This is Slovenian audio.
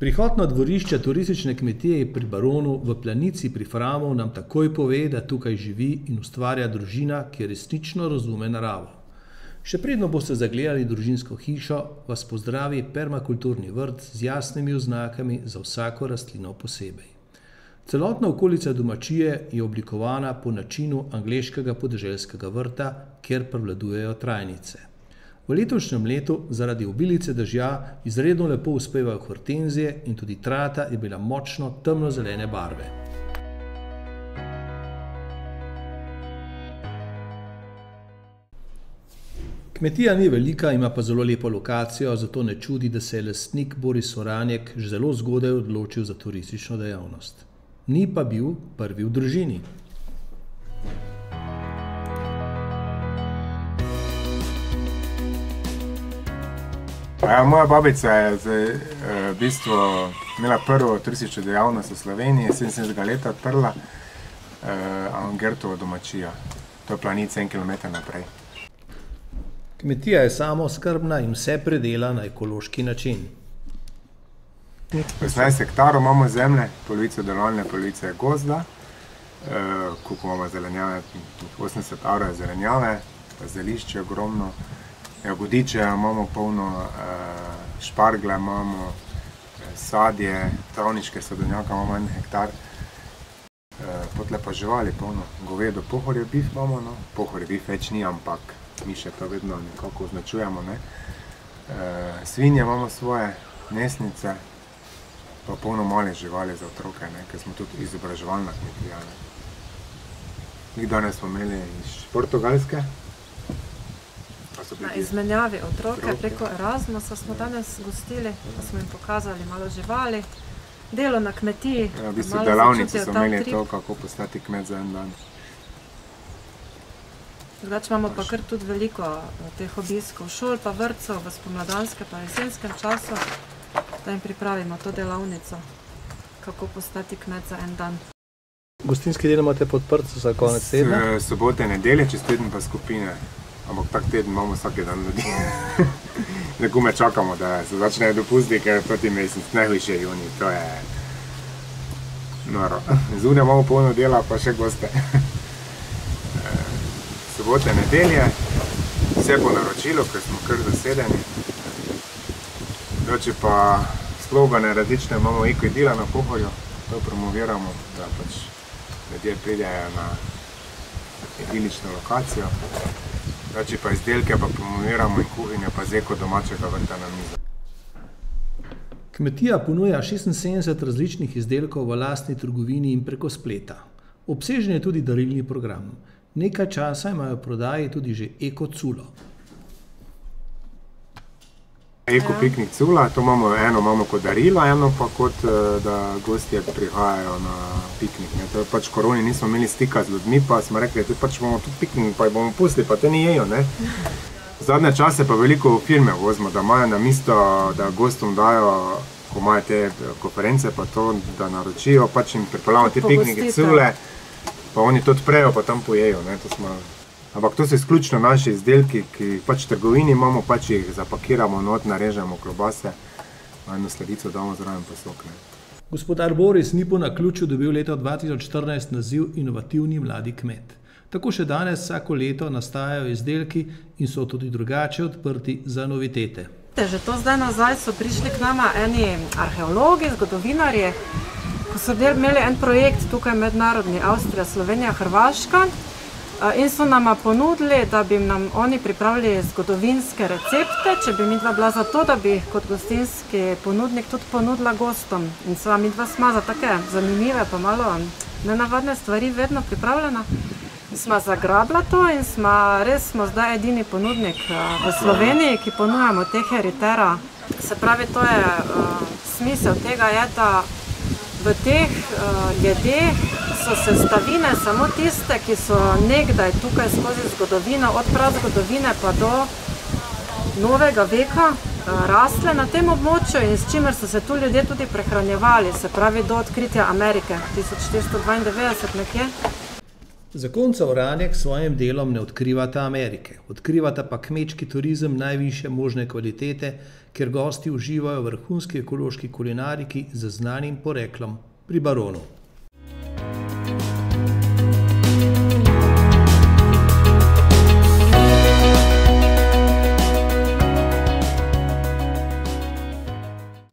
Prihod na dvorišče turistične kmetije pri Baronu v Planici pri Framu nam takoj pove, da tukaj živi in ustvarja družina, ki resnično razume naravo. Še predno boste zagledali družinsko hišo, vas pozdravi permakulturni vrt z jasnimi oznakami za vsako rastlino posebej. Celotna okolica domačije je oblikovana po načinu angleškega podeželskega vrta, kjer prevladujejo trajnice. V letošnjem letu zaradi obilice dežja izredno lepo uspevajo hortenzije in tudi trata je bila močno temnozelene barve. Kmetija ni velika, ima pa zelo lepo lokacijo, zato ne čudi, da se je lastnik Boris Oranjek že zelo zgodaj odločil za turistično dejavnost. Ni pa bil prvi v družini. Moja babica je v bistvu imela prvo turistično dejavnost v Sloveniji, 70 leta odprla Angertovo domačijo. To je Planica 1 kilometer naprej. Kmetija je samooskrbna in vse predela na ekološki način. 18 hektarov imamo zemlje, polovico delovalne, polovice gozda, koliko imamo zelenjave, 80 arov zelenjave, zelišče ogromno. Jagodiče imamo polno, špargle imamo, sadje, travniške sadovnjake imamo 1 hektar. Potle pa živali polno, govedo, pohorje bif imamo, no. Pohorje bif več ni, ampak mi še to vedno nekako označujemo, ne. Svinje imamo svoje, mesnice, pa polno malih živali za otroke, ne, ker smo tudi izobraževalna kmetija, ne. Danes smo imeli iz Portugalske. Na izmenjavi otroke preko Erasmusa smo danes gostili, pa smo jim pokazali malo živali, delo na kmetiji. V bistvu delavnice so imeli to, kako postati kmet za en dan. Drugače imamo pa kar tudi veliko teh obiskov šol, pa vrtcev v spomladanskem pa jesenskem času, da jim pripravimo to delavnico, kako postati kmet za en dan. Gostinski del imate podprt za konec tedna? Sobote, nedelje, čez teden pa skupine. Ampak tak teden imamo vsak dan ljudi. Neko me čakamo, da se začnejo dopusti, ker je proti mesec najhujše juni, to je noro. Zunaj imamo polno dela, pa še goste. Sobote, nedelje, vse po naročilu, ker smo kar zasedeni. Drugače pa slogane različne imamo eko-idila na Pohorju, to promoviramo, da pač ljudje pridejo na idilično lokacijo. Drugače pa izdelke pa promoviramo in kuhinjo pa z eko domačega vrta na mizo. Kmetija ponuja 76 različnih izdelkov v lastni trgovini in preko spleta. Obsežen je tudi darilni program. Nekaj časa imajo v prodaji tudi že eko culo. Eko piknik cula, to eno imamo kot darilo, eno pa kot da gostje prihajajo na piknik. To je pač koroni, nismo imeli stika z ljudmi, pa smo rekli, da pač bomo tudi piknik, pa jih bomo pustili, pa te ni jejo, ne. Zadnje čase pa veliko firme vozimo, da imajo na mesto, da gostom dajo, ko imajo te konference, pa to, da naročijo, pač jim pripeljamo te piknike cule, pa oni to odprejo, pa tam pojejo, ne, to smo... Ampak to so izključno naši izdelki, ki pač v trgovini imamo, pač jih zapakiramo, not narežemo klobase, eno sledico damo zraven pa sok. Gospodar Boris ni po naključju dobil leta 2014 naziv inovativni mladi kmet. Tako še danes vsako leto nastajajo izdelki in so tudi drugače odprti za novitete. Že to zdaj nazaj so prišli k nama eni arheologi, zgodovinarji, ko so imeli en projekt tukaj mednarodni, Avstrija, Slovenija, Hrvaška, in so nama ponudili, da bi nam oni pripravili zgodovinske recepte, če bi midva bila za to, da bi kot gostinski ponudnik tudi ponudila gostom. In sva midva sma za take zanimive pa malo nenavadne stvari vedno pripravljena. Sma zagrabila to in res smo zdaj edini ponudnik v Sloveniji, ki ponujamo te heritera. Se pravi, to je smisel tega je, da v teh jedeh so sestavine samo tiste, ki so nekdaj tukaj skozi zgodovino, od prazgodovine pa do novega veka rasle na tem območju in s čimer so se tu ljudje tudi prehranjevali, se pravi do odkritja Amerike, 1492 nekje. Zakonca Uranjek s svojim delom ne odkrivata Amerike, odkrivata pa kmečki turizem najvišje možne kvalitete, kjer gosti uživajo v vrhunski ekološki kulinariki z znanim poreklom pri baronu.